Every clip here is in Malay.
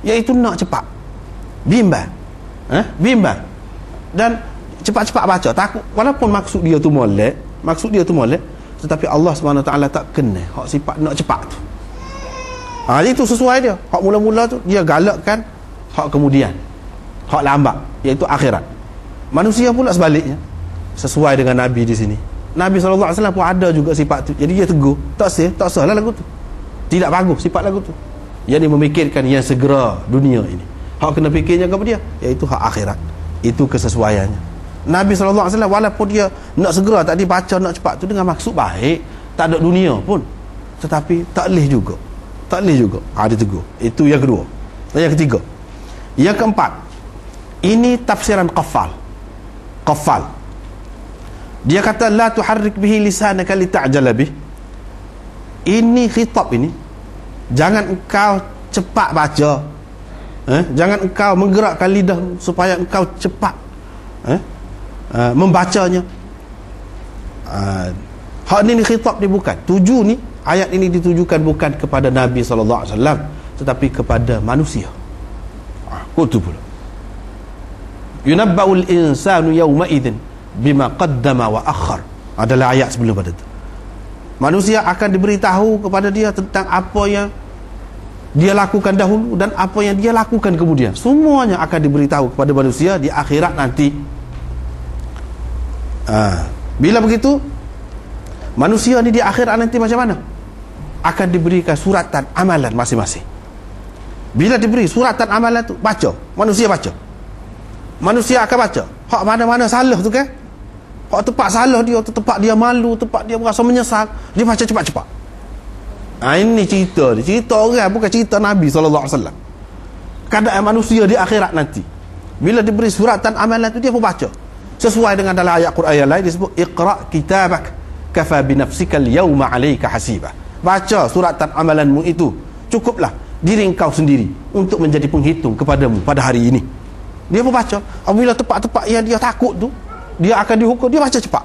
iaitu nak cepat, bimbang, bimbang, dan cepat-cepat baca, takut walaupun maksud dia tu molek, tetapi Allah SWT tak kena hak sifat nak cepat tu. Itu sesuai dia. Hak mula-mula tu dia galakkan hak kemudian, hak lambat, iaitu akhirat. Manusia pula sebaliknya, sesuai dengan Nabi di sini. Nabi SAW pun ada juga sifat tu. Jadi dia tegur, tak sah lah lagu tu, tidak bagus sifat lagu tu. Yang memikirkan yang segera dunia ini, hak kena fikirnya kepada dia, iaitu hak akhirat. Itu kesesuaiannya. Nabi SAW walaupun dia nak segera, tak dibaca nak cepat tu dengan maksud baik, tak ada dunia pun, tetapi tak boleh juga. Dia tegur. Itu yang kedua. Dan yang ketiga, yang keempat, ini tafsiran Qaffal. Dia kata la tuharrik bihi lisanaka lita'jala bih. Ini khitab ini, jangan engkau cepat baca, jangan engkau menggerakkan lidah supaya engkau cepat membacanya. Hak ni khitab ni bukan, tuju ni, ayat ini ditujukan bukan kepada Nabi SAW, tetapi kepada manusia. Kutu pula, yunabba'ul insanu yawma idzin bima qaddama wa akhar. Adalah ayat sebelum pada itu. Manusia akan diberitahu kepada dia tentang apa yang dia lakukan dahulu dan apa yang dia lakukan kemudian. Semuanya akan diberitahu kepada manusia di akhirat nanti. Bila begitu, manusia ni di akhirat nanti macam mana? Akan diberikan suratan amalan masing-masing. Bila diberi suratan amalan tu, baca, manusia akan baca hak mana-mana salah tu kan, hak tempat salah dia, tempat dia malu, tempat dia merasa menyesal, dia baca cepat-cepat. Ini cerita orang, bukan cerita Nabi SAW. Keadaan manusia di akhirat nanti, bila diberi suratan amalan tu, dia pun baca sesuai dengan dalam ayat Quran yang lain disebut iqra kitabak kafa binafsika al-yawma 'alaika hasiba. Baca suratan amalanmu itu, cukuplah diri engkau sendiri untuk menjadi penghitung kepadamu pada hari ini. Dia pun baca. Apabila tempat-tempat yang dia takut tu, dia akan dihukum, dia baca cepat.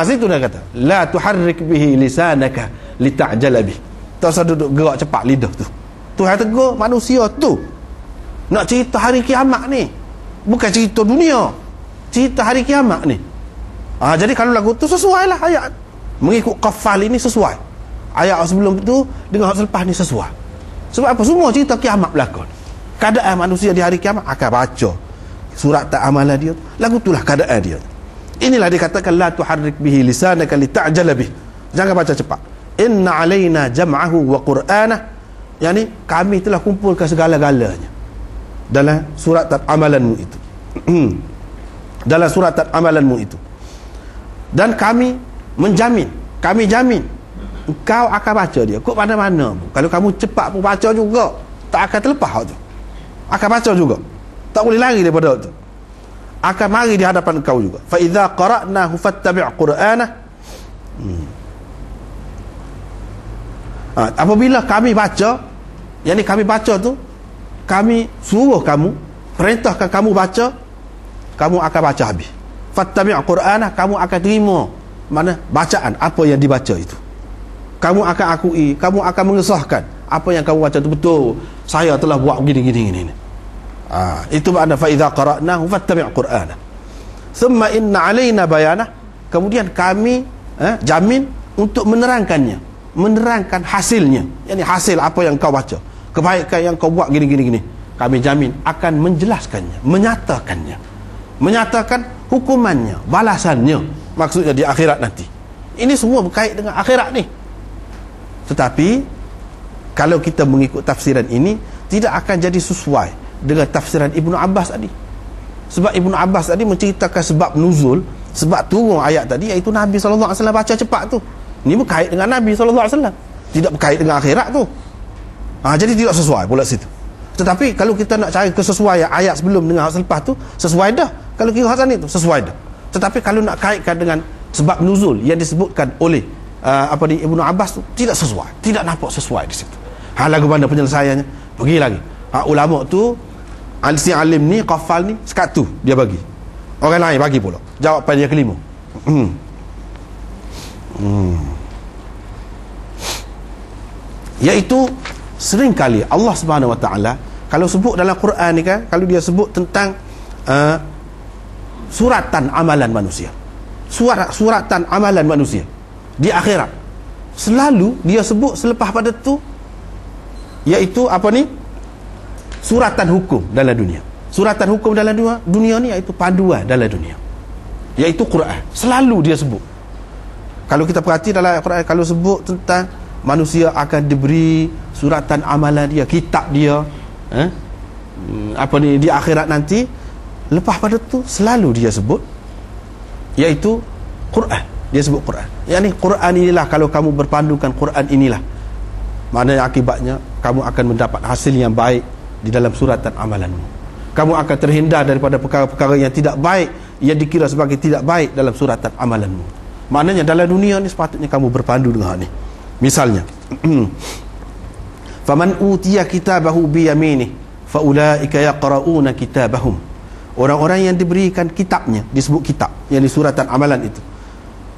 Situ dia kata la tuharrik bihi lisanaka lita'jala bih. Tak usah duduk gerak cepat lidah tu. Tuhan tegur manusia tu nak cerita hari kiamat ni, bukan cerita dunia, cerita hari kiamat ni. Jadi kalau lagu tu sesuai lah ayat, mengikut Qaffal ini sesuai. Ayat sebelum tu dengan ayat selepas ni sesuai. Sebab apa? Semua cerita kiamat berlaku. Keadaan manusia di hari kiamat akan baca surat tak amalan dia, lagu itulah keadaan dia. Inilah dikatakan la tuharrik bihi lisanaka lita'jala bih. Jangan baca cepat. Inna alaina jam'ahu wa qur'anah. Yani kami telah kumpulkan segala-galanya dalam surat tak amalanmu itu. Dalam surat tak amalanmu itu. Dan kami jamin engkau akan baca dia kok mana-mana. Kalau kamu cepat pun baca juga, tak akan terlepas tu. Akan baca juga, tak boleh lari daripada tu, akan mari di hadapan engkau juga. Fa idza qara'nahu fattabi' qur'anah. Apabila kami baca, yakni kami baca tu, kami suruh kamu, perintahkan kamu baca, kamu akan baca habis. Fattabi' qur'anah, kamu akan terima mana bacaan apa yang dibaca itu. Kamu akan akui, kamu akan mengesahkan apa yang kamu baca itu betul, saya telah buat gini. Itu makna fa idza qara'nahu fattabi' qur'ana thumma inna 'alaina bayanah. Kemudian kami jamin untuk menerangkannya, menerangkan hasilnya, yakni hasil apa yang kau baca, kebaikan yang kau buat gini. Kami jamin akan menjelaskannya, menyatakan hukumannya, balasannya, maksudnya di akhirat nanti. Ini semua berkait dengan akhirat ni. Tetapi kalau kita mengikut tafsiran ini, tidak akan jadi sesuai dengan tafsiran Ibnu Abbas tadi. Sebab Ibnu Abbas tadi menceritakan sebab nuzul, sebab turun ayat tadi, iaitu Nabi SAW baca cepat tu. Ini berkait dengan Nabi SAW, tidak berkait dengan akhirat tu. Jadi tidak sesuai pula situ. Tetapi kalau kita nak cari kesesuaian ayat sebelum dengan ayat selepas tu, sesuai dah. Kalau kira hasan itu sesuai dah. Tetapi kalau nak kaitkan dengan sebab nuzul yang disebutkan oleh di Ibnu Abbas tu, tidak sesuai, tidak nampak sesuai di situ. Lagu mana penyelesaiannya? Pergi lagi. Ulama tu, si alim ni, Qaffal ni, sekat tu dia bagi. Orang lain bagi pula jawapan dia kelima. Iaitu seringkali Allah Subhanahu Wa Taala kalau sebut dalam Quran ni kan, kalau dia sebut tentang suratan amalan manusia, suratan amalan manusia di akhirat, selalu dia sebut selepas pada tu iaitu apa ni, suratan hukum dalam dunia. Suratan hukum dalam dunia ni iaitu panduan dalam dunia, iaitu Quran. Selalu dia sebut. Kalau kita perhati dalam Quran, kalau sebut tentang manusia akan diberi suratan amalan dia, kitab dia, apa ni, di akhirat nanti, lepas pada tu selalu dia sebut iaitu Quran. Dia sebut Quran. Yang ni Quran inilah, kalau kamu berpandukan Quran inilah, maknanya akibatnya kamu akan mendapat hasil yang baik di dalam suratan amalanmu. Kamu akan terhindar daripada perkara-perkara yang tidak baik, yang dikira sebagai tidak baik dalam suratan amalanmu. Maknanya dalam dunia ni sepatutnya kamu berpandu dengan ni. Misalnya, faman utiya kitabahu biyaminih faulaika yaqra'una kitabahum. Orang-orang yang diberikan kitabnya, disebut kitab yang di suratan amalan itu,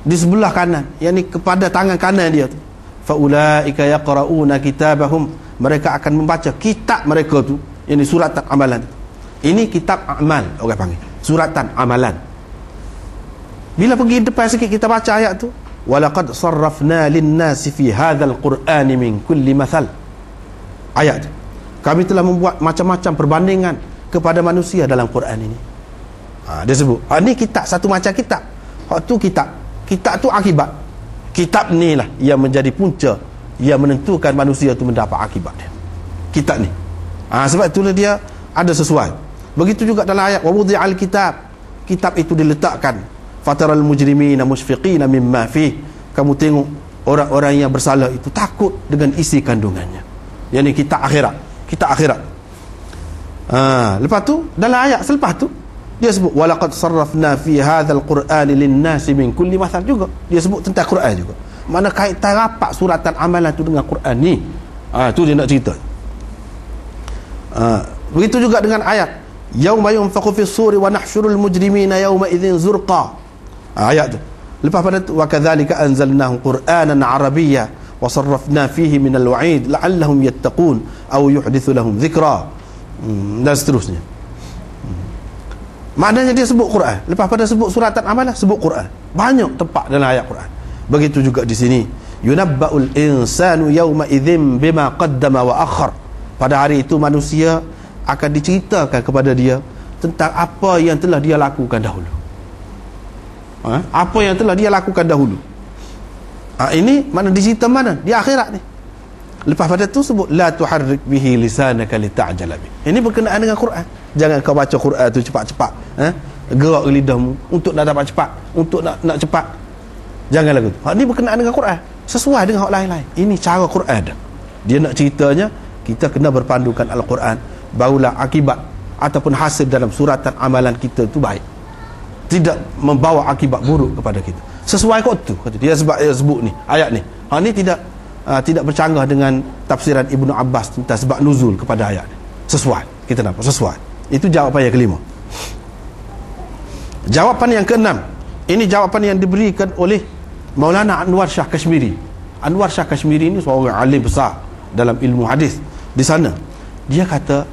di sebelah kanan, yakni kepada tangan kanan dia tu, faulaika yaqra'una kitabahum, mereka akan membaca kitab mereka tu, yang di suratan amalan itu. Ini kitab amal, orang panggil suratan amalan. Bila pergi depan sikit kita baca ayat tu, walaqad sarrafna lin-nasi fi hadzal qur'ani min kulli mathal. Ayat tu, kami telah membuat macam-macam perbandingan kepada manusia dalam Quran ini. Dia sebut, ni kitab, satu macam kitab. Hak tu kitab tu akibat. Kitab ni lah yang menjadi punca yang menentukan manusia tu mendapat akibat dia, kitab ni. Sebab itulah dia ada sesuai. Begitu juga dalam ayat, wa wudi'al kitab, kitab itu diletakkan, fataral mujrimina mushfiqina mimma fih, kamu tengok orang-orang yang bersalah itu takut dengan isi kandungannya. Yang ni kitab akhirat, kitab akhirat. Lepas tu dalam ayat selepas tu dia sebut walaqad sarrafna fi hadzal qur'ani lin-nasi min kulli mathal, juga dia sebut tentang Quran juga. Mana kaitan rapat suratan amalan tu dengan Quran ni. Tu dia nak cerita. Begitu juga dengan ayat yauma yunfakhu fis suri wa nahsyurul mujrimina yauma idzin zurqa. Ayat tu. Lepas pada tu, wa kadzalika anzalnahu qur'anan arabiyya wa sarrafna fihi minal wa'id la'allahum yattaqun aw yuhdithu lahum dzikra. Dan seterusnya. Maknanya dia sebut Quran. Lepas pada sebut suratan amalan, sebut Quran. Banyak tempat dalam ayat Quran. Begitu juga di sini, yunabba'ul insanu yauma idzin bima qaddama wa akhar. Pada hari itu manusia akan diceritakan kepada dia tentang apa yang telah dia lakukan dahulu. Apa yang telah dia lakukan dahulu. Ini mana dicerita mana? Di akhirat ni. Lepas pada tu sebut la tuharrik bihi lisanaka lita'jala bih. Ini berkenaan dengan Quran. Jangan kau baca Quran tu cepat-cepat, gerak lidahmu untuk nak dapat cepat, untuk nak cepat. Janganlah gitu. Ini berkenaan dengan Quran, sesuai dengan hak lain-lain. Ini cara Quran dah. Dia nak ceritanya kita kena berpandukan Al-Quran, barulah akibat ataupun hasil dalam suratan amalan kita tu baik, tidak membawa akibat buruk kepada kita. Sesuai kot tu kata dia, sebab dia sebut ni ayat ni. Ni tidak bercanggah dengan tafsiran Ibnu Abbas tentang sebab nuzul kepada ayat ni. Sesuai, kita nampak sesuai. Itu jawapan yang kelima. Jawapan yang keenam, ini jawapan yang diberikan oleh Maulana Anwar Shah Kashmiri. Anwar Shah Kashmiri ini seorang alim besar dalam ilmu hadis. Di sana dia kata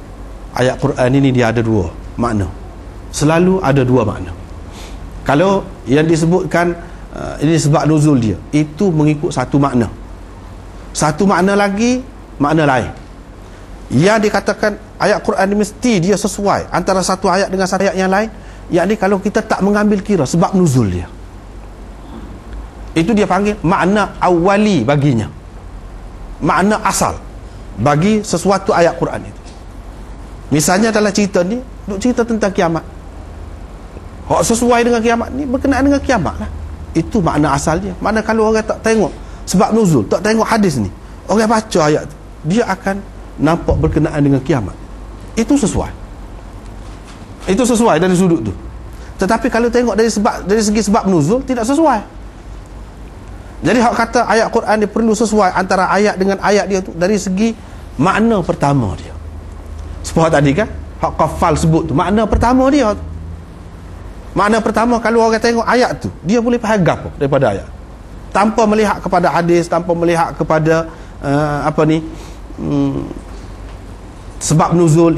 ayat Quran ini dia ada dua makna. Selalu ada dua makna. Kalau yang disebutkan ini sebab nuzul dia, itu mengikut satu makna. Satu makna lagi, makna lain. Yang dikatakan ayat Quran ini mesti dia sesuai antara satu ayat dengan satu ayat yang lain, yakni kalau kita tak mengambil kira sebab nuzul dia, itu dia panggil makna awali baginya, makna asal bagi sesuatu ayat Quran itu. Misalnya dalam cerita ni duk cerita tentang kiamat, sesuai dengan kiamat ni, berkenaan dengan kiamat lah. Itu makna asal dia. Mana kalau orang tak tengok sebab nuzul, tak tengok hadis ni, orang baca ayat tu, dia akan nampak berkenaan dengan kiamat. Itu sesuai. Itu sesuai dari sudut tu. Tetapi kalau tengok dari segi sebab nuzul, tidak sesuai. Jadi hak kata ayat Quran dia perlu sesuai antara ayat dengan ayat dia tu dari segi makna pertama dia. Seperti tadi kan hak Qafal sebut tu, makna pertama dia tu. Makna pertama, kalau orang tengok ayat tu, dia boleh faham apa daripada ayat, tanpa melihat kepada hadis, tanpa melihat kepada sebab nuzul